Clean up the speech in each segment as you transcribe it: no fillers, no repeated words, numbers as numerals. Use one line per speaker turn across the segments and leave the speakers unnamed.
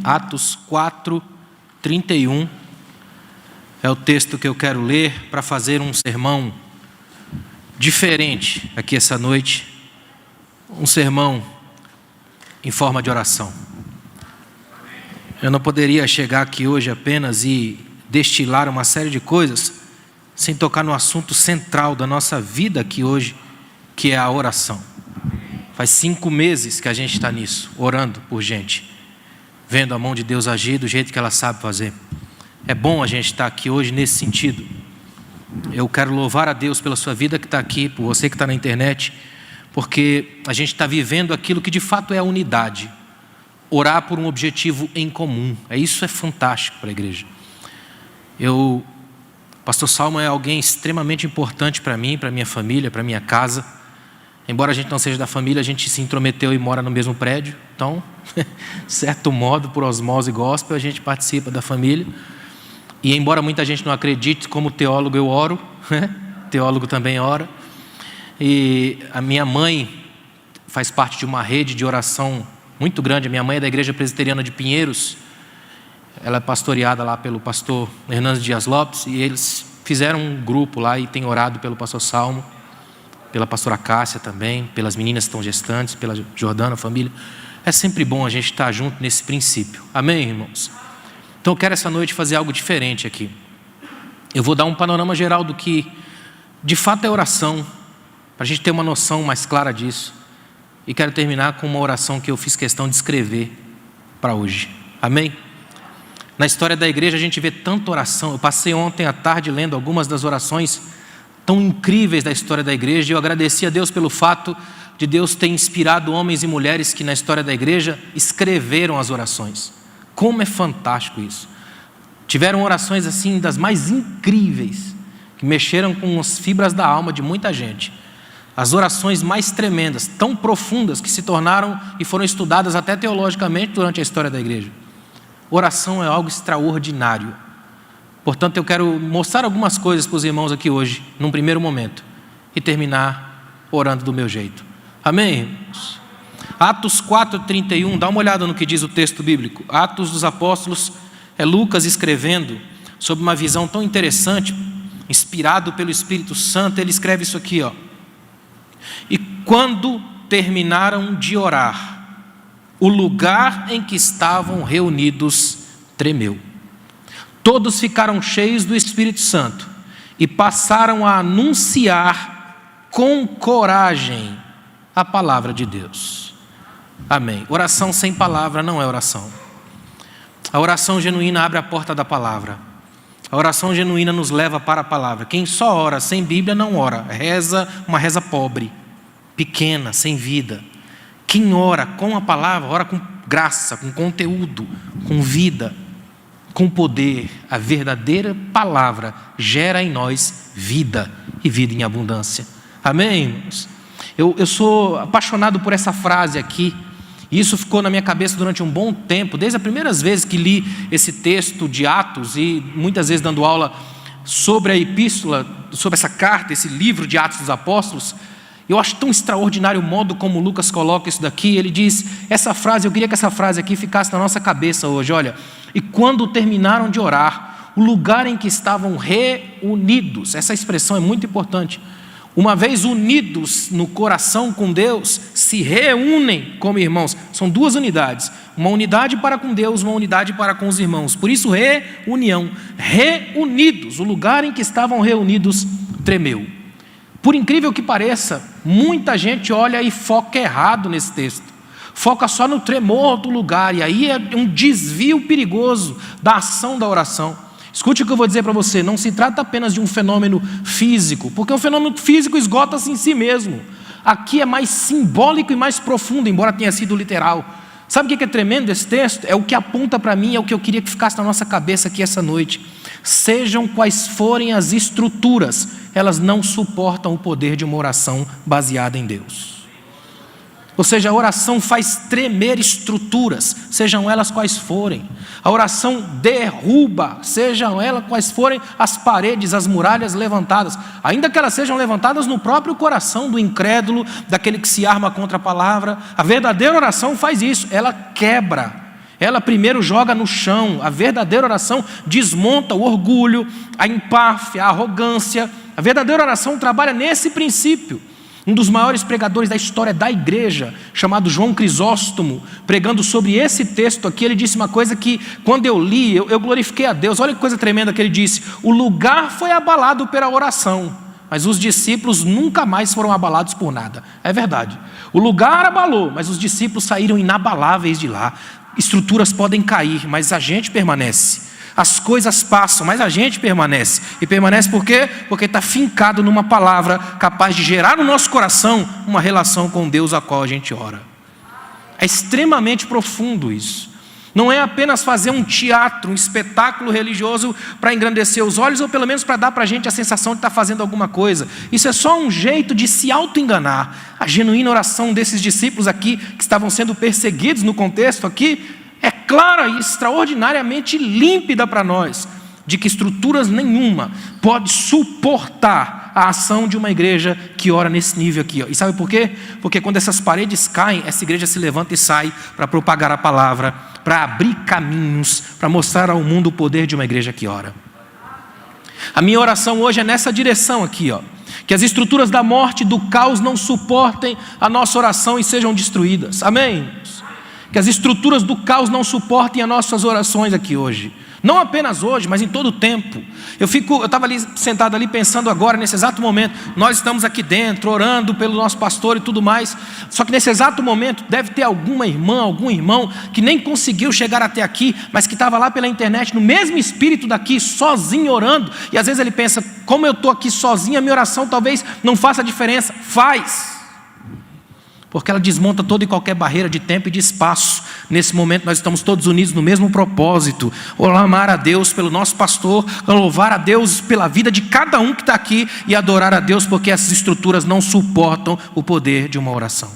Atos 4, 31 é o texto que eu quero ler para fazer um sermão diferente aqui essa noite, um sermão em forma de oração. Eu não poderia chegar aqui hoje apenas e destilar uma série de coisas sem tocar no assunto central da nossa vida aqui hoje, que é a oração. Faz 5 meses que a gente está nisso, orando por gente, vendo a mão de Deus agir do jeito que ela sabe fazer. É bom a gente estar aqui hoje nesse sentido. Eu quero louvar a Deus pela sua vida que está aqui, por você que está na internet, porque a gente está vivendo aquilo que de fato é a unidade. Orar por um objetivo em comum. Isso é fantástico para a igreja. Pastor Salmo é alguém extremamente importante para mim, para minha família, para minha casa. Embora a gente não seja da família, a gente se intrometeu e mora no mesmo prédio. Então, de certo modo, por osmose gospel, a gente participa da família. E embora muita gente não acredite, como teólogo eu oro, teólogo também ora. E a minha mãe faz parte de uma rede de oração muito grande. A minha mãe é da Igreja Presbiteriana de Pinheiros. Ela é pastoreada lá pelo pastor Hernandes Dias Lopes. E eles fizeram um grupo lá e têm orado pelo pastor Salmo, pela pastora Cássia também, pelas meninas que estão gestantes, pela Jordana, a família. É sempre bom a gente estar junto nesse princípio. Amém, irmãos? Então eu quero essa noite fazer algo diferente aqui. Eu vou dar um panorama geral do que de fato é oração, para a gente ter uma noção mais clara disso. E quero terminar com uma oração que eu fiz questão de escrever para hoje. Amém? Na história da igreja a gente vê tanta oração. Eu passei ontem à tarde lendo algumas das orações tão incríveis da história da igreja. E eu agradeci a Deus pelo fato de Deus ter inspirado homens e mulheres que na história da igreja escreveram as orações. Como é fantástico isso. Tiveram orações assim das mais incríveis, que mexeram com as fibras da alma de muita gente. As orações mais tremendas, tão profundas, que se tornaram e foram estudadas até teologicamente durante a história da igreja. Oração é algo extraordinário. Portanto, eu quero mostrar algumas coisas para os irmãos aqui hoje, num primeiro momento, e terminar orando do meu jeito. Amém, irmãos? Atos 4:31, dá uma olhada no que diz o texto bíblico. Atos dos Apóstolos, é Lucas escrevendo sobre uma visão tão interessante, inspirado pelo Espírito Santo. Ele escreve isso aqui, ó. E quando terminaram de orar, o lugar em que estavam reunidos tremeu. Todos ficaram cheios do Espírito Santo e passaram a anunciar com coragem a palavra de Deus. Amém. Oração sem palavra não é oração. A oração genuína abre a porta da palavra. A oração genuína nos leva para a palavra. Quem só ora sem Bíblia não ora. Reza uma reza pobre, pequena, sem vida. Quem ora com a palavra, ora com graça, com conteúdo, com vida, com poder. A verdadeira palavra gera em nós vida, e vida em abundância. Amém, irmãos? Eu sou apaixonado por essa frase aqui, e isso ficou na minha cabeça durante um bom tempo, desde as primeiras vezes que li esse texto de Atos, e muitas vezes dando aula sobre a epístola, sobre essa carta, esse livro de Atos dos Apóstolos. Eu acho tão extraordinário o modo como Lucas coloca isso daqui. Ele diz, essa frase, eu queria que essa frase aqui ficasse na nossa cabeça hoje, olha. E quando terminaram de orar, o lugar em que estavam reunidos, essa expressão é muito importante. Uma vez unidos no coração com Deus, se reúnem como irmãos. São 2 unidades, uma unidade para com Deus, uma unidade para com os irmãos. Por isso, reunião, reunidos, o lugar em que estavam reunidos tremeu. Por incrível que pareça, muita gente olha e foca errado nesse texto. Foca só no tremor do lugar, e aí é um desvio perigoso da ação da oração. Escute o que eu vou dizer para você, não se trata apenas de um fenômeno físico, porque o fenômeno físico esgota-se em si mesmo. Aqui é mais simbólico e mais profundo, embora tenha sido literal. Sabe o que é tremendo desse texto? É o que aponta para mim, é o que eu queria que ficasse na nossa cabeça aqui essa noite. Sejam quais forem as estruturas, elas não suportam o poder de uma oração baseada em Deus. Ou seja, a oração faz tremer estruturas, sejam elas quais forem. A oração derruba, sejam elas quais forem as paredes, as muralhas levantadas, ainda que elas sejam levantadas no próprio coração do incrédulo, daquele que se arma contra a palavra. A verdadeira oração faz isso, ela quebra, Ela primeiro joga no chão. A verdadeira oração desmonta o orgulho, a empáfia, a arrogância. A verdadeira oração trabalha nesse princípio. Um dos maiores pregadores da história da igreja, chamado João Crisóstomo, pregando sobre esse texto aqui, ele disse uma coisa que, quando eu li, eu glorifiquei a Deus. Olha que coisa tremenda que ele disse: o lugar foi abalado pela oração, mas os discípulos nunca mais foram abalados por nada. É verdade. O lugar abalou, mas os discípulos saíram inabaláveis de lá. Estruturas podem cair, mas a gente permanece. As coisas passam, mas a gente permanece. E permanece por quê? Porque está fincado numa palavra capaz de gerar no nosso coração uma relação com Deus a qual a gente ora. É extremamente profundo isso. Não é apenas fazer um teatro, um espetáculo religioso para engrandecer os olhos, ou pelo menos para dar para a gente a sensação de estar fazendo alguma coisa. Isso é só um jeito de se auto-enganar. A genuína oração desses discípulos aqui, que estavam sendo perseguidos no contexto aqui, é clara e extraordinariamente límpida para nós, de que estruturas nenhuma pode suportar a ação de uma igreja que ora nesse nível aqui. E sabe por quê? Porque quando essas paredes caem, essa igreja se levanta e sai para propagar a palavra, para abrir caminhos, para mostrar ao mundo o poder de uma igreja que ora. A minha oração hoje é nessa direção aqui, ó. Que as estruturas da morte e do caos não suportem a nossa oração e sejam destruídas. Amém? Que as estruturas do caos não suportem as nossas orações aqui hoje. Não apenas hoje, mas em todo o tempo. Eu estava ali sentado ali pensando agora, nesse exato momento, nós estamos aqui dentro, orando pelo nosso pastor e tudo mais. Só que nesse exato momento deve ter alguma irmã, algum irmão que nem conseguiu chegar até aqui, mas que estava lá pela internet, no mesmo espírito daqui, sozinho orando. E às vezes ele pensa: como eu estou aqui sozinho, a minha oração talvez não faça diferença. Faz! Porque ela desmonta toda e qualquer barreira de tempo e de espaço. Nesse momento nós estamos todos unidos no mesmo propósito: amar a Deus pelo nosso pastor, louvar a Deus pela vida de cada um que está aqui e adorar a Deus, porque essas estruturas não suportam o poder de uma oração.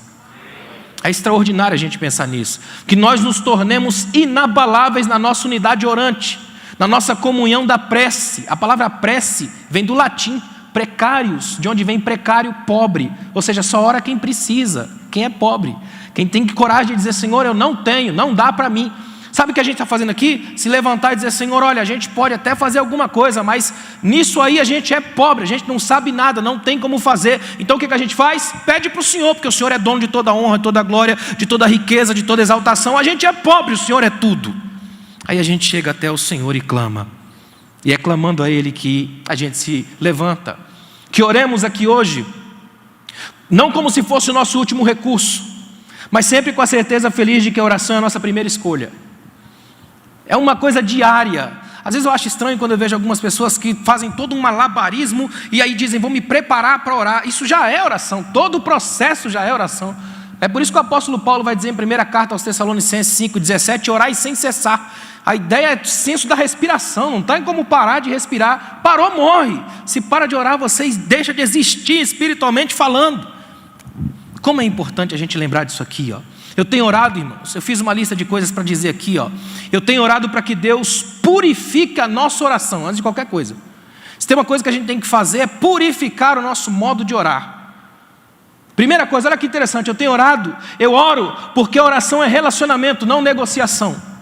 É extraordinário a gente pensar nisso, que nós nos tornemos inabaláveis na nossa unidade orante, na nossa comunhão da prece. A palavra prece vem do latim precários, de onde vem precário, pobre, ou seja, só ora quem precisa, quem é pobre, quem tem coragem de dizer: Senhor, eu não tenho, não dá para mim. Sabe o que a gente está fazendo aqui? Se levantar e dizer: Senhor, olha, a gente pode até fazer alguma coisa, mas nisso aí a gente é pobre, a gente não sabe nada, não tem como fazer. Então o que a gente faz? Pede para o Senhor, porque o Senhor é dono de toda honra, de toda glória, de toda riqueza, de toda exaltação. A gente é pobre, o Senhor é tudo. Aí a gente chega até o Senhor e clama. E é clamando a Ele que a gente se levanta. Que oremos aqui hoje, não como se fosse o nosso último recurso, mas sempre com a certeza feliz de que a oração é a nossa primeira escolha. É uma coisa diária. Às vezes eu acho estranho quando eu vejo algumas pessoas que fazem todo um malabarismo e aí dizem: vou me preparar para orar. Isso já é oração, todo o processo já é oração. É por isso que o apóstolo Paulo vai dizer em primeira carta aos Tessalonicenses 5,17: orai sem cessar. A ideia é o senso da respiração, não tem como parar de respirar. Parou, morre. Se para de orar, você deixa de existir espiritualmente falando. Como é importante a gente lembrar disso aqui, ó. Eu tenho orado, irmãos, eu fiz uma lista de coisas para dizer aqui, ó. Eu tenho orado para que Deus purifique a nossa oração, antes de qualquer coisa. Se tem uma coisa que a gente tem que fazer, é purificar o nosso modo de orar. Primeira coisa, olha que interessante, eu oro porque a oração é relacionamento, não negociação.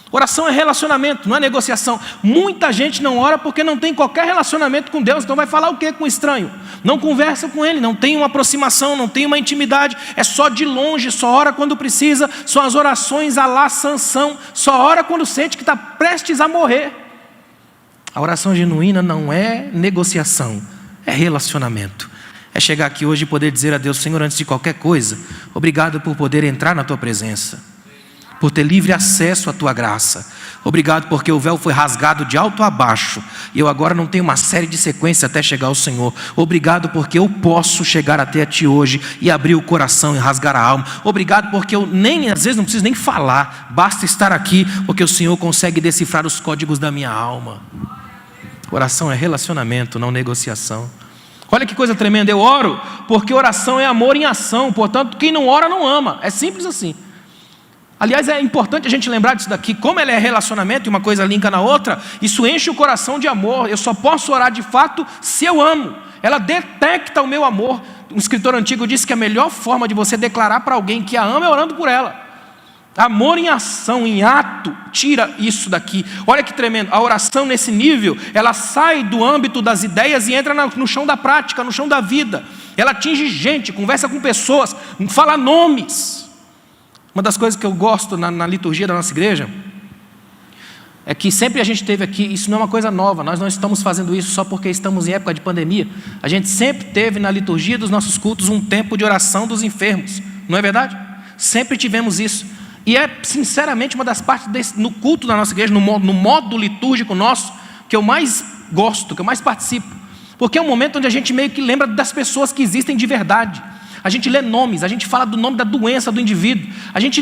Oração é relacionamento, não é negociação. Muita gente não ora porque não tem qualquer relacionamento com Deus. Então vai falar o que com o estranho? Não conversa com ele, não tem uma aproximação, não tem uma intimidade. É só de longe, só ora quando precisa. São as orações à la Sansão. Só ora quando sente que está prestes a morrer. A oração genuína não é negociação, é relacionamento. É chegar aqui hoje e poder dizer a Deus: Senhor, antes de qualquer coisa, obrigado por poder entrar na Tua presença, por ter livre acesso à Tua graça. Obrigado porque o véu foi rasgado de alto a baixo e eu agora não tenho uma série de sequências até chegar ao Senhor. Obrigado porque eu posso chegar até a Ti hoje e abrir o coração e rasgar a alma. Obrigado porque eu às vezes não preciso nem falar, basta estar aqui porque o Senhor consegue decifrar os códigos da minha alma. Oração é relacionamento, não negociação. Olha que coisa tremenda, eu oro porque oração é amor em ação, portanto quem não ora não ama, é simples assim. Aliás, é importante a gente lembrar disso daqui, como ela é relacionamento e uma coisa linka na outra, isso enche o coração de amor. Eu só posso orar de fato se eu amo. Ela detecta o meu amor. Um escritor antigo disse que a melhor forma de você declarar para alguém que a ama é orando por ela. Amor em ação, em ato, tira isso daqui. Olha que tremendo, a oração nesse nível, ela sai do âmbito das ideias e entra no chão da prática, no chão da vida. Ela atinge gente, conversa com pessoas, fala nomes. Uma das coisas que eu gosto na liturgia da nossa igreja é que sempre a gente teve aqui, isso não é uma coisa nova, nós não estamos fazendo isso só porque estamos em época de pandemia. A gente sempre teve na liturgia dos nossos cultos um tempo de oração dos enfermos, não é verdade? Sempre tivemos isso. E é sinceramente uma das partes no culto da nossa igreja, no modo litúrgico nosso, que eu mais gosto, que eu mais participo. Porque é um momento onde a gente meio que lembra das pessoas que existem de verdade. A gente lê nomes, a gente fala do nome da doença do indivíduo. A gente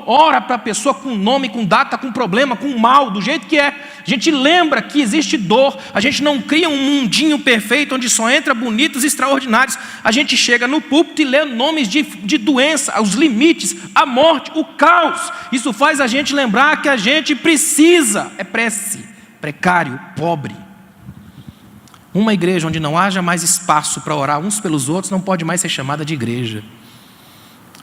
ora para a pessoa com nome, com data, com problema, com mal, do jeito que é. A gente lembra que existe dor. A gente não cria um mundinho perfeito onde só entra bonitos e extraordinários. A gente chega no púlpito e lê nomes de doença, os limites, a morte, o caos. Isso faz a gente lembrar que a gente precisa, é prece, precário, pobre. Uma igreja onde não haja mais espaço para orar uns pelos outros não pode mais ser chamada de igreja.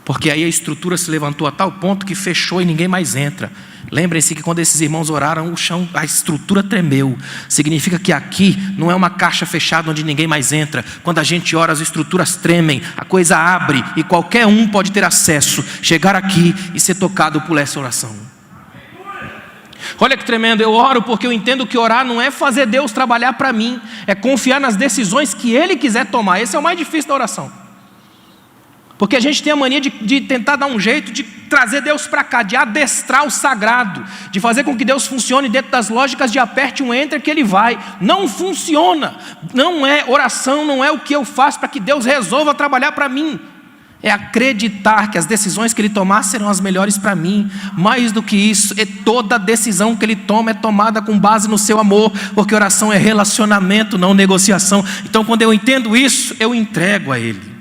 Porque aí a estrutura se levantou a tal ponto que fechou e ninguém mais entra. Lembrem-se que quando esses irmãos oraram, o chão, a estrutura tremeu. Significa que aqui não é uma caixa fechada onde ninguém mais entra. Quando a gente ora, as estruturas tremem, a coisa abre e qualquer um pode ter acesso, chegar aqui e ser tocado por essa oração. Olha que tremendo, eu oro porque eu entendo que orar não é fazer Deus trabalhar para mim, é confiar nas decisões que Ele quiser tomar. Esse é o mais difícil da oração. Porque a gente tem a mania de tentar dar um jeito de trazer Deus para cá, de adestrar o sagrado, de fazer com que Deus funcione dentro das lógicas de aperte um enter que Ele vai. Não funciona, não é oração, não é o que eu faço para que Deus resolva trabalhar para mim. É acreditar que as decisões que Ele tomar serão as melhores para mim. Mais do que isso, toda decisão que Ele toma é tomada com base no seu amor, porque oração é relacionamento, não negociação. Então quando eu entendo isso, eu entrego a Ele.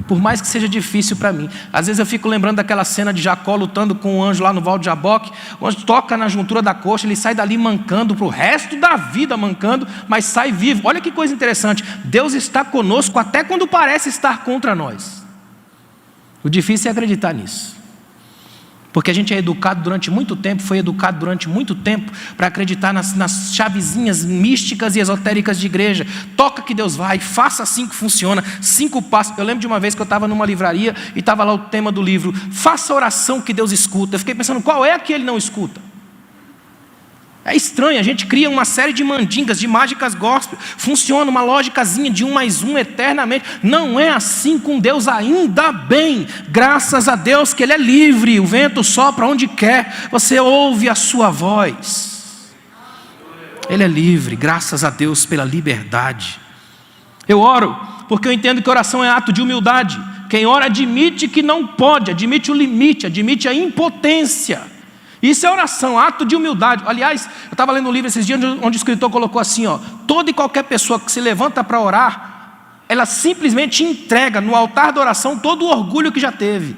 Por mais que seja difícil para mim. Às vezes eu fico lembrando daquela cena de Jacó lutando com o anjo lá no Val de Jaboque. O anjo toca na juntura da coxa, ele sai dali mancando para o resto da vida mancando, mas sai vivo. Olha que coisa interessante, Deus está conosco até quando parece estar contra nós. O difícil é acreditar nisso. Porque a gente é educado durante muito tempo, foi educado durante muito tempo para acreditar nas chavezinhas místicas e esotéricas de igreja. Toca que Deus vai, faça assim que funciona, 5 passos. Eu lembro de uma vez que eu estava numa livraria e estava lá o tema do livro, faça a oração que Deus escuta. Eu fiquei pensando, qual é a que Ele não escuta? É estranho, a gente cria uma série de mandingas, de mágicas gospel, funciona uma lógicazinha de 1 mais 1 eternamente. Não é assim com Deus, ainda bem, graças a Deus que Ele é livre, o vento sopra onde quer, você ouve a sua voz. Ele é livre, graças a Deus pela liberdade. Eu oro porque eu entendo que oração é ato de humildade. Quem ora admite que não pode, admite o limite, admite a impotência. Isso é oração, ato de humildade. Aliás, eu estava lendo um livro esses dias onde o escritor colocou assim, toda e qualquer pessoa que se levanta para orar, ela simplesmente entrega no altar da oração todo o orgulho que já teve.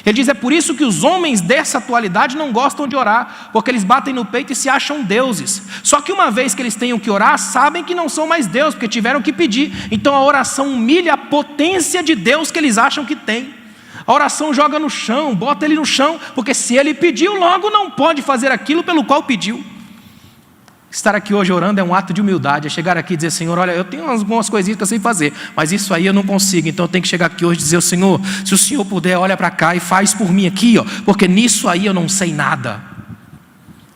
Ele diz, é por isso que os homens dessa atualidade não gostam de orar, porque eles batem no peito e se acham deuses. Só que uma vez que eles tenham que orar, sabem que não são mais Deus, porque tiveram que pedir. Então a oração humilha a potência de Deus que eles acham que tem. A oração joga no chão, bota ele no chão, porque se ele pediu, logo não pode fazer aquilo pelo qual pediu. Estar aqui hoje orando é um ato de humildade, é chegar aqui e dizer, Senhor, olha, eu tenho algumas coisinhas que eu sei fazer, mas isso aí eu não consigo, então eu tenho que chegar aqui hoje e dizer, Senhor, se o Senhor puder, olha para cá e faz por mim aqui, porque nisso aí eu não sei nada.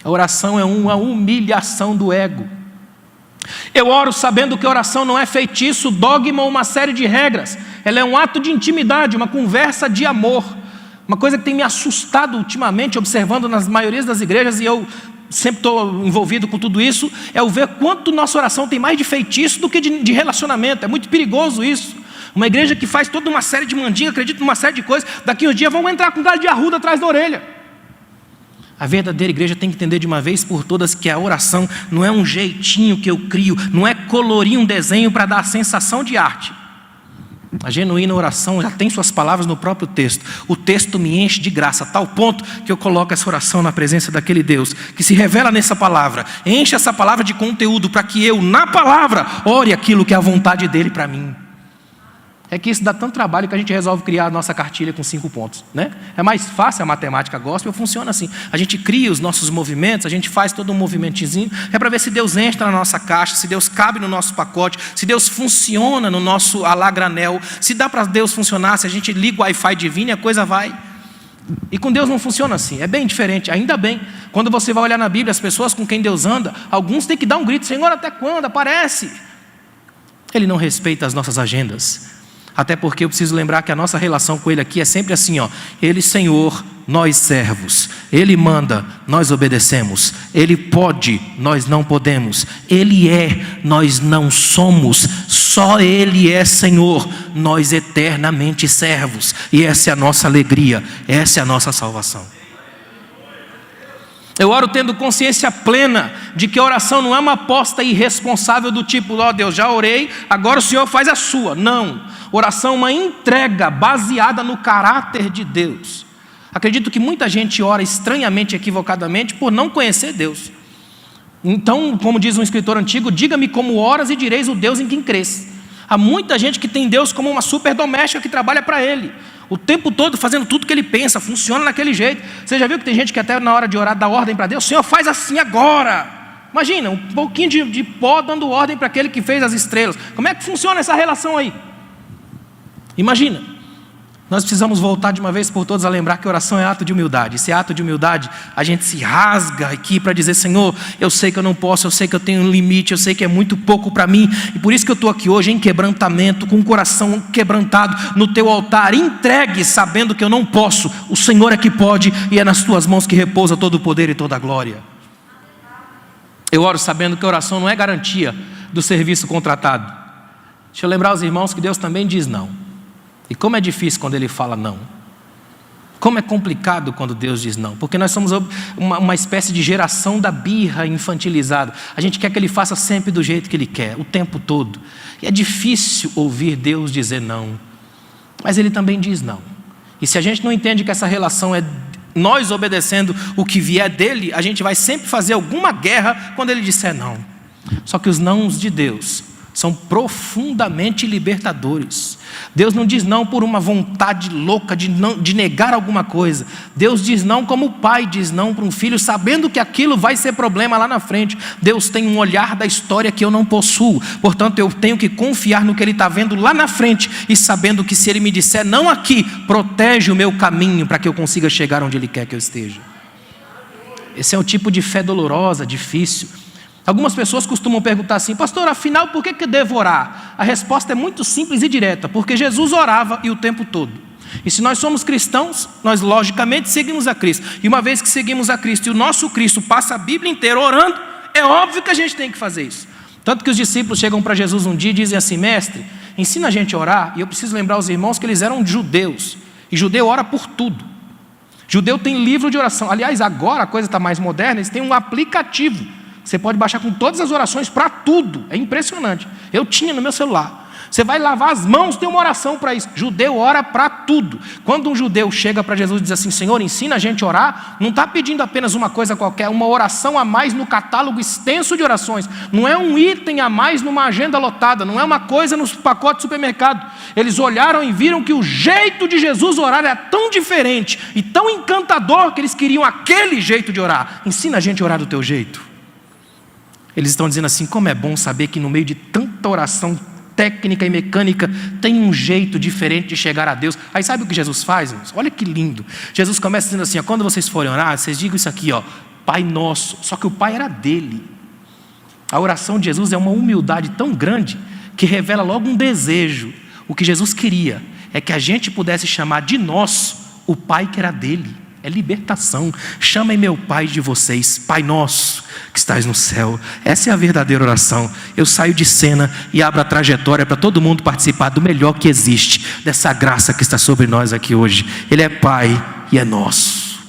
A oração é uma humilhação do ego. Eu oro sabendo que a oração não é feitiço, dogma ou uma série de regras. Ela é um ato de intimidade, uma conversa de amor. Uma coisa que tem me assustado ultimamente, observando nas maiorias das igrejas, e eu sempre estou envolvido com tudo isso, é o ver quanto nossa oração tem mais de feitiço do que de relacionamento. É muito perigoso isso. Uma igreja que faz toda uma série de mandingas, acredita numa série de coisas, daqui uns dias vão entrar com galho de arruda atrás da orelha. A verdadeira igreja tem que entender de uma vez por todas que a oração não é um jeitinho que eu crio, não é colorir um desenho para dar a sensação de arte. A genuína oração já tem suas palavras no próprio texto. O texto me enche de graça, a tal ponto que eu coloco essa oração na presença daquele Deus que se revela nessa palavra. Enche essa palavra de conteúdo para que eu, na palavra, ore aquilo que é a vontade dele para mim. É que isso dá tanto trabalho que a gente resolve criar a nossa cartilha com 5 pontos, né? É mais fácil, a matemática gospel funciona assim. A gente cria os nossos movimentos, a gente faz todo um movimentozinho, é para ver se Deus entra na nossa caixa, se Deus cabe no nosso pacote, se Deus funciona no nosso alagranel, se dá para Deus funcionar, se a gente liga o Wi-Fi divino e a coisa vai. E com Deus não funciona assim, é bem diferente, ainda bem. Quando você vai olhar na Bíblia, as pessoas com quem Deus anda, alguns têm que dar um grito: Senhor, até quando? Aparece. Ele não respeita as nossas agendas. Até porque eu preciso lembrar que a nossa relação com Ele aqui é sempre assim, ó. Ele Senhor, nós servos. Ele manda, nós obedecemos. Ele pode, nós não podemos. Ele é, nós não somos. Só Ele é Senhor, nós eternamente servos. E essa é a nossa alegria, essa é a nossa salvação. Eu oro tendo consciência plena de que a oração não é uma aposta irresponsável do tipo: ó Deus, já orei, agora o Senhor faz a sua. Não. Oração é uma entrega baseada no caráter de Deus. Acredito que muita gente ora estranhamente, equivocadamente, por não conhecer Deus. Então, como diz um escritor antigo, diga-me como oras e direis o Deus em quem crês. Há muita gente que tem Deus como uma super doméstica que trabalha para Ele, o tempo todo fazendo tudo que Ele pensa, funciona naquele jeito. Você já viu que tem gente que até na hora de orar dá ordem para Deus? Senhor, faz assim agora. Imagina, um pouquinho de pó dando ordem para aquele que fez as estrelas. Como é que funciona essa relação aí? Imagina. Nós precisamos voltar de uma vez por todas a lembrar que oração é ato de humildade. Esse ato de humildade, a gente se rasga aqui para dizer: Senhor, eu sei que eu não posso, eu sei que eu tenho um limite, eu sei que é muito pouco para mim, e por isso que eu estou aqui hoje em quebrantamento, com o coração quebrantado no teu altar, entregue, sabendo que eu não posso. O Senhor é que pode, e é nas tuas mãos que repousa todo o poder e toda a glória. Eu oro sabendo que a oração não é garantia do serviço contratado. Deixa eu lembrar os irmãos que Deus também diz não. E como é difícil quando Ele fala não. Como é complicado quando Deus diz não. Porque nós somos uma espécie de geração da birra infantilizada. A gente quer que Ele faça sempre do jeito que Ele quer, o tempo todo. E é difícil ouvir Deus dizer não. Mas Ele também diz não. E se a gente não entende que essa relação é nós obedecendo o que vier dEle, a gente vai sempre fazer alguma guerra quando Ele disser não. Só que os nãos de Deus são profundamente libertadores. Deus não diz não por uma vontade louca de negar alguma coisa. Deus diz não como o pai diz não para um filho, sabendo que aquilo vai ser problema lá na frente. Deus tem um olhar da história que eu não possuo. Portanto, eu tenho que confiar no que Ele está vendo lá na frente, e sabendo que se Ele me disser não aqui, protege o meu caminho para que eu consiga chegar onde Ele quer que eu esteja. Esse é um tipo de fé dolorosa, difícil. Algumas pessoas costumam perguntar assim: pastor, afinal, por que devo orar? A resposta é muito simples e direta: porque Jesus orava e o tempo todo. E se nós somos cristãos, nós logicamente seguimos a Cristo. E uma vez que seguimos a Cristo e o nosso Cristo passa a Bíblia inteira orando, é óbvio que a gente tem que fazer isso. Tanto que os discípulos chegam para Jesus um dia e dizem assim: mestre, ensina a gente a orar. E eu preciso lembrar os irmãos que eles eram judeus. E judeu ora por tudo. Judeu tem livro de oração. Aliás, agora a coisa está mais moderna, eles têm um aplicativo. Você pode baixar com todas as orações para tudo. É impressionante. Eu tinha no meu celular. Você vai lavar as mãos, tem uma oração para isso. Judeu ora para tudo. Quando um judeu chega para Jesus e diz assim: Senhor, ensina a gente a orar, não está pedindo apenas uma coisa qualquer, uma oração a mais no catálogo extenso de orações. Não é um item a mais numa agenda lotada, não é uma coisa nos pacotes de supermercado. Eles olharam e viram que o jeito de Jesus orar era tão diferente e tão encantador que eles queriam aquele jeito de orar. Ensina a gente a orar do teu jeito. Eles estão dizendo assim: como é bom saber que no meio de tanta oração técnica e mecânica tem um jeito diferente de chegar a Deus. Aí sabe o que Jesus faz, irmãos? Olha que lindo. Jesus começa dizendo assim: ó, quando vocês forem orar, vocês digam isso aqui, ó, Pai Nosso. Só que o Pai era dele. A oração de Jesus é uma humildade tão grande que revela logo um desejo. O que Jesus queria é que a gente pudesse chamar de nosso o Pai que era dele. É libertação. Chamem meu Pai de vocês, Pai Nosso que estás no céu. Essa é a verdadeira oração. Eu saio de cena e abro a trajetória para todo mundo participar do melhor que existe, dessa graça que está sobre nós aqui hoje. Ele é Pai e é nosso.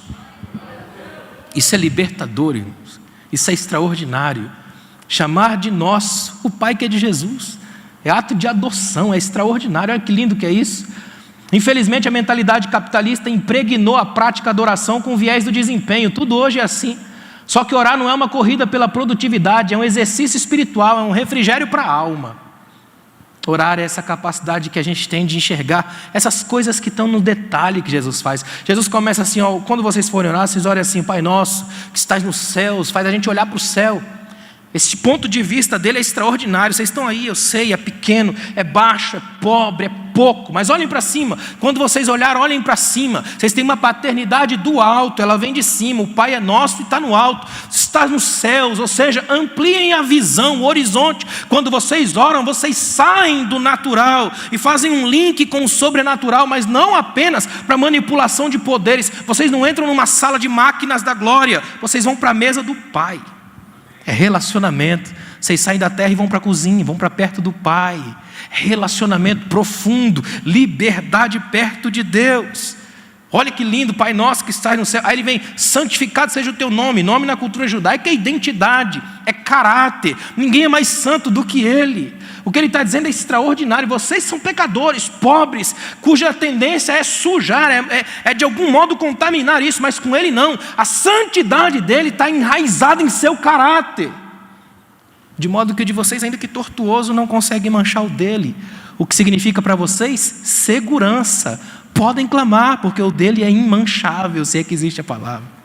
Isso é libertador, irmãos. Isso é extraordinário. Chamar de nós o Pai que é de Jesus. É ato de adoção, é extraordinário. Olha que lindo que é isso. Infelizmente, a mentalidade capitalista impregnou a prática da oração com viés do desempenho. Tudo hoje é assim. Só que orar não é uma corrida pela produtividade, é um exercício espiritual, é um refrigério para a alma. Orar é essa capacidade que a gente tem de enxergar essas coisas que estão no detalhe que Jesus faz. Jesus começa assim, ó, quando vocês forem orar, vocês orem assim: Pai nosso, que estás nos céus, faz a gente olhar para o céu. Esse ponto de vista dele é extraordinário. Vocês estão aí, eu sei, é pequeno, é baixo, é pobre, é pouco, mas olhem para cima. Quando vocês olharem, olhem para cima. Vocês têm uma paternidade do alto, ela vem de cima. O Pai é nosso e está no alto, está nos céus. Ou seja, ampliem a visão, o horizonte. Quando vocês oram, vocês saem do natural e fazem um link com o sobrenatural, mas não apenas para manipulação de poderes. Vocês não entram numa sala de máquinas da glória, vocês vão para a mesa do Pai. É relacionamento. Vocês saem da terra e vão para a cozinha, vão para perto do Pai. Relacionamento profundo, liberdade perto de Deus. Olha que lindo: Pai nosso que estás no céu. Aí ele vem: santificado seja o teu nome. Nome na cultura judaica é identidade, é caráter. Ninguém é mais santo do que ele. O que ele está dizendo é extraordinário. Vocês são pecadores, pobres, cuja tendência é sujar, é de algum modo contaminar isso, mas com ele não. A santidade dele está enraizada em seu caráter, de modo que o de vocês, ainda que tortuoso, não consegue manchar o dele. O que significa para vocês? Segurança. Podem clamar, porque o dele é imanchável, se é que existe a palavra.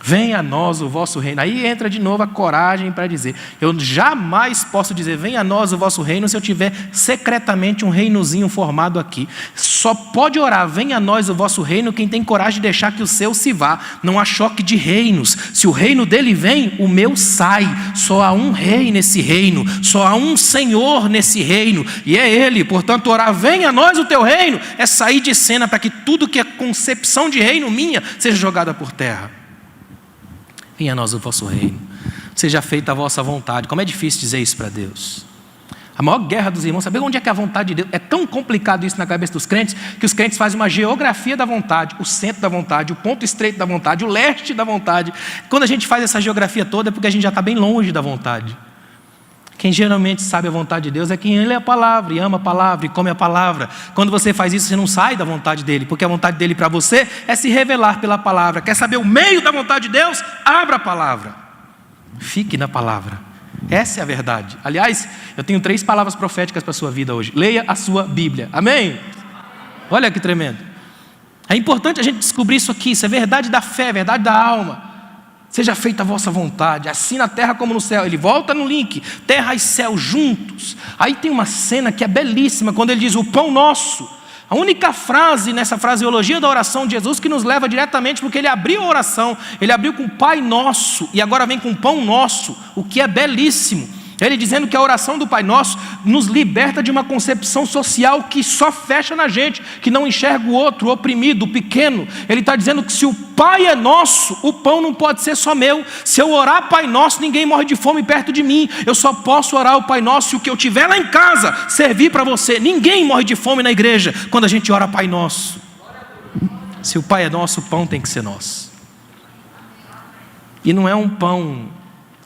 Venha a nós o vosso reino. Aí entra de novo a coragem para dizer: eu jamais posso dizer venha a nós o vosso reino se eu tiver secretamente um reinozinho formado aqui. Só pode orar venha a nós o vosso reino quem tem coragem de deixar que o seu se vá. Não há choque de reinos. Se o reino dele vem, o meu sai. Só há um rei nesse reino, só há um Senhor nesse reino, e é ele. Portanto, orar venha a nós o teu reino é sair de cena para que tudo que é concepção de reino minha seja jogada por terra. Venha a nós o vosso reino, seja feita a vossa vontade. Como é difícil dizer isso para Deus. A maior guerra dos irmãos, saber onde é que é a vontade de Deus. É tão complicado isso na cabeça dos crentes, que os crentes fazem uma geografia da vontade, o centro da vontade, o ponto estreito da vontade, o leste da vontade. Quando a gente faz essa geografia toda é porque a gente já está bem longe da vontade. Quem geralmente sabe a vontade de Deus é quem lê a palavra, e ama a palavra, e come a palavra. Quando você faz isso, você não sai da vontade dele, porque a vontade dele para você é se revelar pela palavra. Quer saber o meio da vontade de Deus? Abra a palavra. Fique na palavra. Essa é a verdade. Aliás, eu tenho 3 palavras proféticas para a sua vida hoje. Leia a sua Bíblia. Amém? Olha que tremendo. É importante a gente descobrir isso aqui. Isso é verdade da fé, verdade da alma. Seja feita a vossa vontade, assim na terra como no céu. Ele volta no link, terra e céu juntos. Aí tem uma cena que é belíssima, quando ele diz o pão nosso. A única frase nessa fraseologia da oração de Jesus que nos leva diretamente, porque ele abriu a oração, ele abriu com Pai Nosso, e agora vem com Pão Nosso, o que é belíssimo. Ele dizendo que a oração do Pai Nosso nos liberta de uma concepção social que só fecha na gente, que não enxerga o outro, o oprimido, o pequeno. Ele está dizendo que se o Pai é nosso, o pão não pode ser só meu. Se eu orar Pai Nosso, ninguém morre de fome perto de mim. Eu só posso orar o Pai Nosso se o que eu tiver lá em casa servir para você. Ninguém morre de fome na igreja quando a gente ora Pai Nosso. Se o Pai é nosso, o pão tem que ser nosso. E não é um pão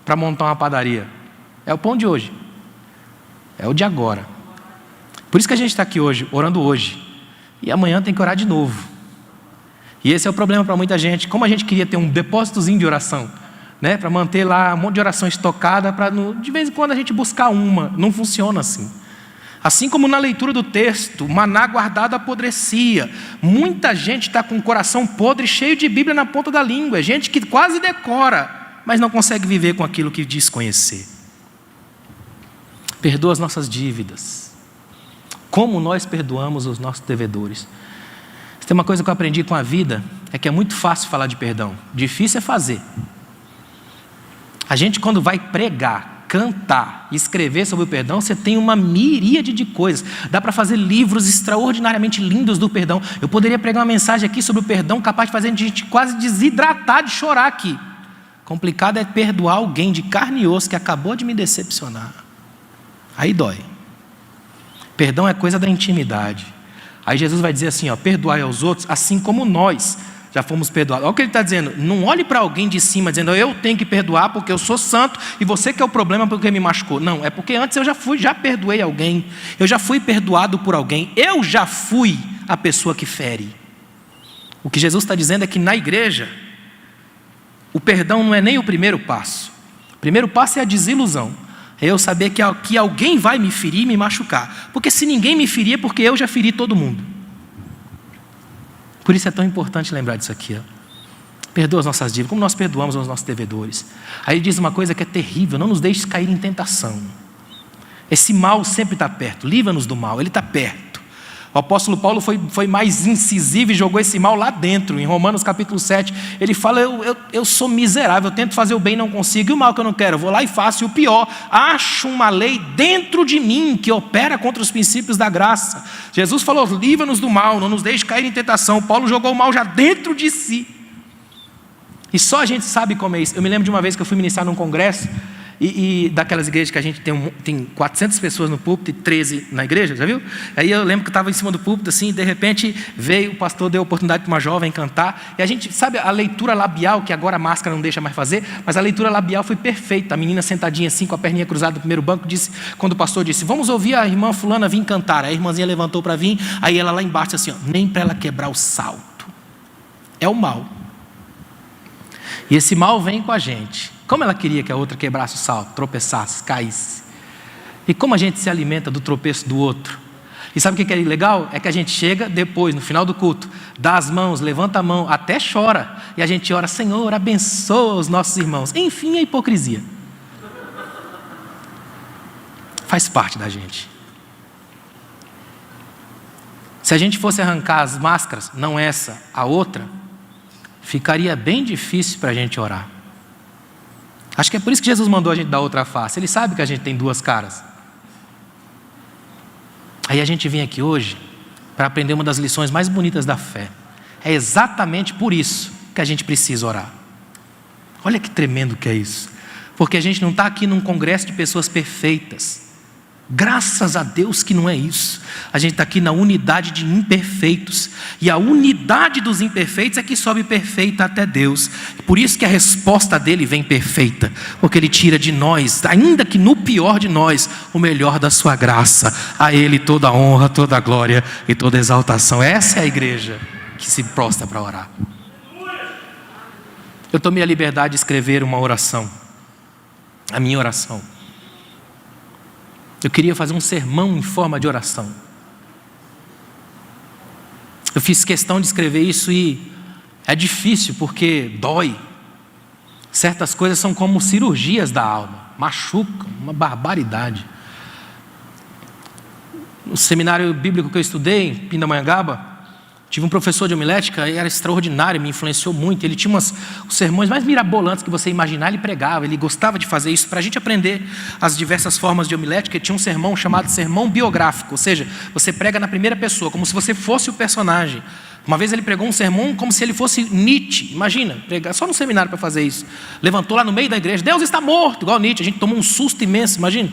para montar uma padaria. É o pão de hoje. É o de agora. Por isso que a gente está aqui hoje, orando hoje. E amanhã tem que orar de novo. E esse é o problema para muita gente. Como a gente queria ter um depósitozinho de oração, né? Para manter lá um monte de oração estocada, para de vez em quando a gente buscar uma. Não funciona assim. Assim como na leitura do texto, maná guardado apodrecia. Muita gente está com o coração podre, cheio de Bíblia na ponta da língua. É gente que quase decora, mas não consegue viver com aquilo que diz conhecer. Perdoa as nossas dívidas. Como nós perdoamos os nossos devedores. Se tem uma coisa que eu aprendi com a vida, é que é muito fácil falar de perdão. Difícil é fazer. A gente quando vai pregar, cantar, escrever sobre o perdão, você tem uma miríade de coisas. Dá para fazer livros extraordinariamente lindos do perdão. Eu poderia pregar uma mensagem aqui sobre o perdão, capaz de fazer a gente quase desidratar de chorar aqui. Complicado é perdoar alguém de carne e osso que acabou de me decepcionar. Aí dói. Perdão é coisa da intimidade. Aí Jesus vai dizer assim, ó, perdoai aos outros, assim como nós já fomos perdoados. Olha o que ele está dizendo. Não olhe para alguém de cima dizendo, eu tenho que perdoar porque eu sou santo e você que é o problema porque me machucou. Não, é porque antes eu já perdoei alguém. Eu já fui perdoado por alguém. Eu já fui a pessoa que fere. O que Jesus está dizendo é que na igreja, o perdão não é nem o primeiro passo. O primeiro passo é a desilusão. É eu saber que alguém vai me ferir e me machucar. Porque se ninguém me ferir, é porque eu já feri todo mundo. Por isso é tão importante lembrar disso aqui. Perdoa as nossas dívidas, como nós perdoamos os nossos devedores. Aí ele diz uma coisa que é terrível: não nos deixes cair em tentação. Esse mal sempre está perto, livra-nos do mal, ele está perto. O apóstolo Paulo foi mais incisivo e jogou esse mal lá dentro. Em Romanos capítulo 7, ele fala: eu sou miserável, eu tento fazer o bem e não consigo, e o mal que eu não quero, eu vou lá e faço. E o pior, acho uma lei dentro de mim que opera contra os princípios da graça. Jesus falou: livra-nos do mal, não nos deixe cair em tentação. Paulo jogou o mal já dentro de si. E só a gente sabe como é isso. Eu me lembro de uma vez que eu fui ministrar num congresso, e daquelas igrejas que a gente tem 400 pessoas no púlpito e 13 na igreja, já viu? Aí eu lembro que eu estava em cima do púlpito assim, e de repente veio o pastor, deu a oportunidade para uma jovem cantar, e a gente sabe a leitura labial, que agora a máscara não deixa mais fazer, mas a leitura labial foi perfeita. A menina sentadinha assim, com a perninha cruzada no primeiro banco, disse, quando o pastor disse: vamos ouvir a irmã fulana vir cantar. Aí a irmãzinha levantou para vir, aí ela lá embaixo assim, nem para ela quebrar o salto. É o mal. E esse mal vem com a gente. Como ela queria que a outra quebrasse o salto, tropeçasse, caísse. E como a gente se alimenta do tropeço do outro. E sabe o que é legal? É que a gente chega depois, no final do culto, dá as mãos, levanta a mão, até chora. E a gente ora: Senhor, abençoa os nossos irmãos. Enfim, a hipocrisia. Faz parte da gente. Se a gente fosse arrancar as máscaras, não essa, a outra, ficaria bem difícil para a gente orar. Acho que é por isso que Jesus mandou a gente dar outra face. Ele sabe que a gente tem duas caras. Aí a gente vem aqui hoje para aprender uma das lições mais bonitas da fé. É exatamente por isso que a gente precisa orar. Olha que tremendo que é isso. Porque a gente não está aqui num congresso de pessoas perfeitas. Graças a Deus que não é isso. A gente está aqui na unidade de imperfeitos. E a unidade dos imperfeitos é que sobe perfeita até Deus. Por isso que a resposta dele vem perfeita. Porque ele tira de nós, ainda que no pior de nós, o melhor da sua graça. A ele toda a honra, toda a glória e toda a exaltação. Essa é a igreja que se prostra para orar. Eu tomei a liberdade de escrever uma oração. A minha oração. Eu queria fazer um sermão em forma de oração. Eu fiz questão de escrever isso e é difícil porque dói. Certas coisas são como cirurgias da alma, machucam, uma barbaridade. No seminário bíblico que eu estudei, em Pindamonhangaba, tive um professor de homilética, era extraordinário, me influenciou muito. Ele tinha os sermões mais mirabolantes que você imaginar, ele pregava. Ele gostava de fazer isso para a gente aprender as diversas formas de homilética. Ele tinha um sermão chamado sermão biográfico, ou seja, você prega na primeira pessoa, como se você fosse o personagem. Uma vez ele pregou um sermão como se ele fosse Nietzsche. Imagina, pregar só no seminário para fazer isso. Levantou lá no meio da igreja: Deus está morto, igual Nietzsche. A gente tomou um susto imenso, imagina.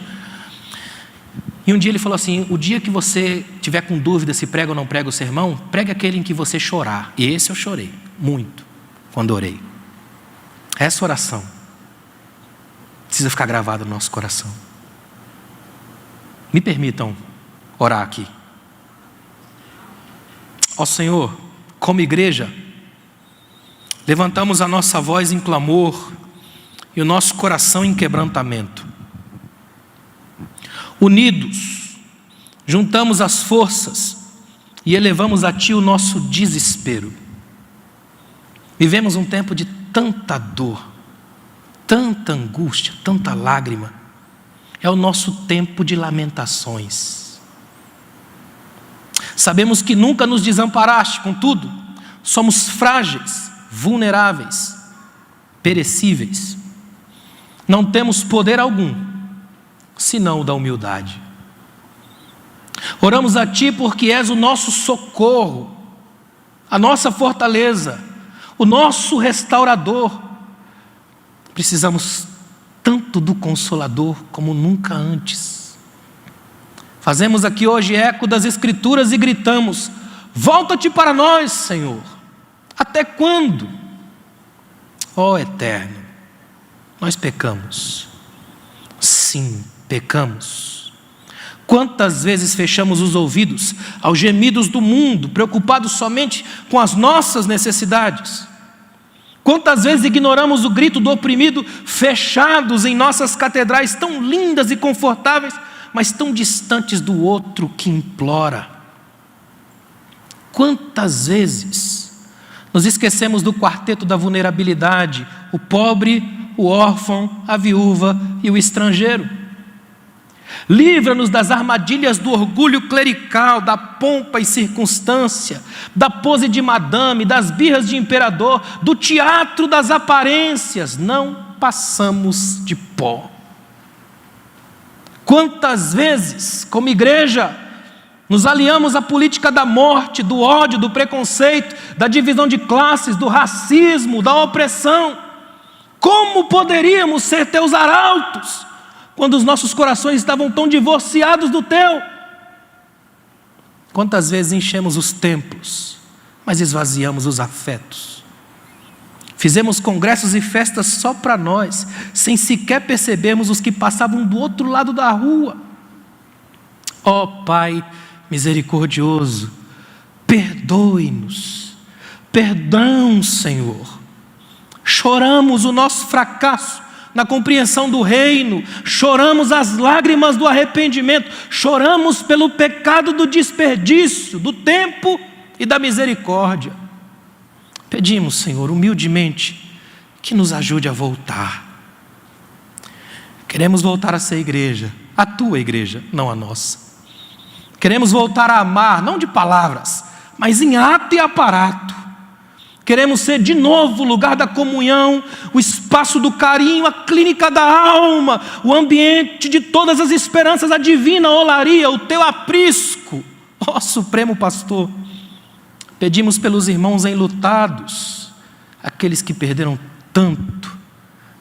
E um dia ele falou assim: o dia que você tiver com dúvida se prega ou não prega o sermão, pregue aquele em que você chorar. E esse eu chorei muito quando orei. Essa oração precisa ficar gravada no nosso coração. Me permitam orar aqui. Ó Senhor, como igreja, levantamos a nossa voz em clamor e o nosso coração em quebrantamento. Unidos, juntamos as forças e elevamos a Ti o nosso desespero. Vivemos um tempo de tanta dor, tanta angústia, tanta lágrima. É o nosso tempo de lamentações. Sabemos que nunca nos desamparaste, contudo, somos frágeis, vulneráveis, perecíveis. Não temos poder algum, senão o da humildade. Oramos a Ti porque és o nosso socorro, a nossa fortaleza, o nosso restaurador. Precisamos tanto do Consolador como nunca antes. Fazemos aqui hoje eco das Escrituras e gritamos: volta-te para nós, Senhor. Até quando? Ó Eterno, nós pecamos. Sim, pecamos. Quantas vezes fechamos os ouvidos aos gemidos do mundo, preocupados somente com as nossas necessidades? Quantas vezes ignoramos o grito do oprimido, fechados em nossas catedrais tão lindas e confortáveis, mas tão distantes do outro que implora. Quantas vezes nos esquecemos do quarteto da vulnerabilidade, o pobre, o órfão, a viúva e o estrangeiro. Livra-nos das armadilhas do orgulho clerical, da pompa e circunstância, da pose de madame, das birras de imperador, do teatro das aparências. Não passamos de pó. Quantas vezes, como igreja, nos aliamos à política da morte, do ódio, do preconceito, da divisão de classes, do racismo, da opressão? Como poderíamos ser teus arautos quando os nossos corações estavam tão divorciados do teu? Quantas vezes enchemos os templos, mas esvaziamos os afetos? Fizemos congressos e festas só para nós, sem sequer percebermos os que passavam do outro lado da rua. Ó Pai misericordioso, perdoe-nos. Perdão, Senhor. Choramos o nosso fracasso na compreensão do reino, choramos as lágrimas do arrependimento, choramos pelo pecado do desperdício, do tempo e da misericórdia. Pedimos, Senhor, humildemente, que nos ajude a voltar. Queremos voltar a ser igreja, a tua igreja, não a nossa. Queremos voltar a amar, não de palavras, mas em ato e aparato. Queremos ser de novo o lugar da comunhão, o espaço do carinho, a clínica da alma, o ambiente de todas as esperanças, a divina olaria, o teu aprisco. Ó Supremo Pastor, pedimos pelos irmãos enlutados, aqueles que perderam tanto,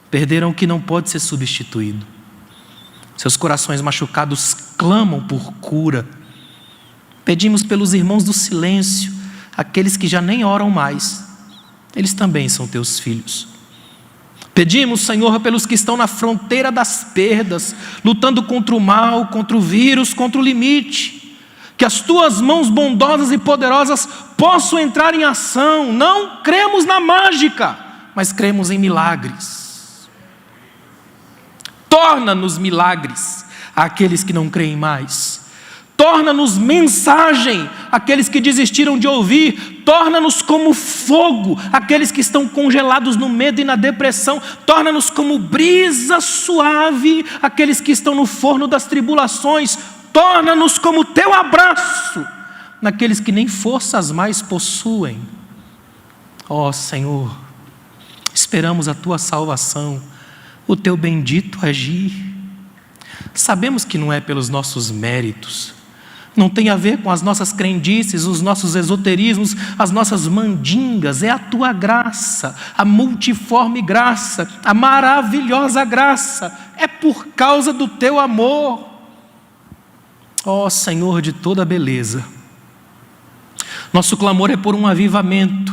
perderam o que não pode ser substituído. Seus corações machucados clamam por cura. Pedimos pelos irmãos do silêncio, aqueles que já nem oram mais. Eles também são teus filhos. Pedimos, Senhor, pelos que estão na fronteira das perdas, lutando contra o mal, contra o vírus, contra o limite. Que as tuas mãos bondosas e poderosas possam entrar em ação. Não cremos na mágica, mas cremos em milagres. Torna-nos milagres àqueles que não creem mais. Torna-nos mensagem àqueles que desistiram de ouvir. Torna-nos como fogo àqueles que estão congelados no medo e na depressão. Torna-nos como brisa suave àqueles que estão no forno das tribulações. Torna-nos como teu abraço naqueles que nem forças mais possuem. Ó Senhor, esperamos a tua salvação, o teu bendito agir. Sabemos que não é pelos nossos méritos, não tem a ver com as nossas crendices, os nossos esoterismos, as nossas mandingas. É a tua graça, a multiforme graça, a maravilhosa graça. É por causa do teu amor. Ó Senhor de toda beleza, nosso clamor é por um avivamento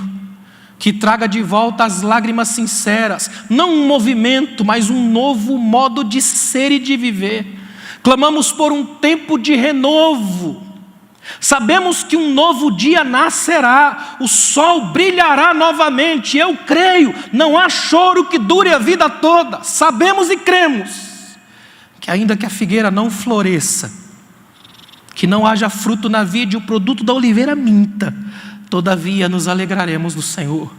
que traga de volta as lágrimas sinceras, não um movimento, mas um novo modo de ser e de viver. Clamamos por um tempo de renovo. Sabemos que um novo dia nascerá, o sol brilhará novamente. Eu creio, não há choro que dure a vida toda. Sabemos e cremos que ainda que a figueira não floresça, que não haja fruto na vide, o produto da oliveira minta, todavia nos alegraremos no Senhor.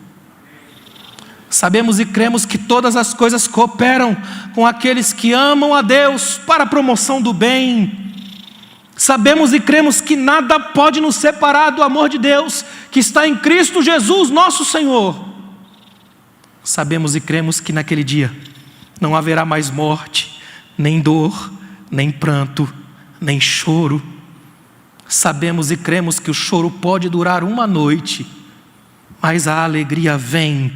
Sabemos e cremos que todas as coisas cooperam com aqueles que amam a Deus para a promoção do bem. Sabemos e cremos que nada pode nos separar do amor de Deus que está em Cristo Jesus, nosso Senhor. Sabemos e cremos que naquele dia não haverá mais morte, nem dor, nem pranto, nem choro. Sabemos e cremos que o choro pode durar uma noite, mas a alegria vem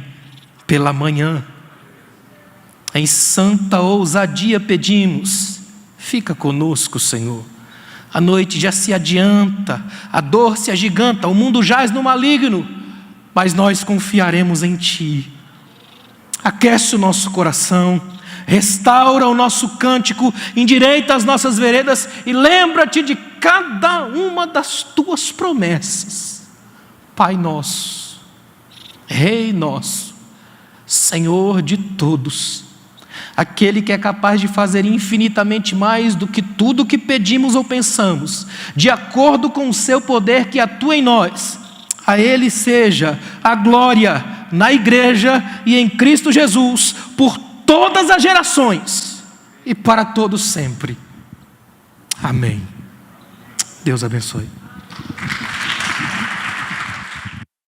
pela manhã. Em santa ousadia pedimos, fica conosco, Senhor. A noite já se adianta, a dor se agiganta, o mundo jaz no maligno, mas nós confiaremos em Ti. Aquece o nosso coração, restaura o nosso cântico, endireita as nossas veredas e lembra-te de cada uma das Tuas promessas. Pai nosso, Rei nosso, Senhor de todos, aquele que é capaz de fazer infinitamente mais do que tudo o que pedimos ou pensamos, de acordo com o seu poder que atua em nós. A Ele seja a glória na igreja e em Cristo Jesus, por todas as gerações e para todos sempre. Amém. Deus abençoe.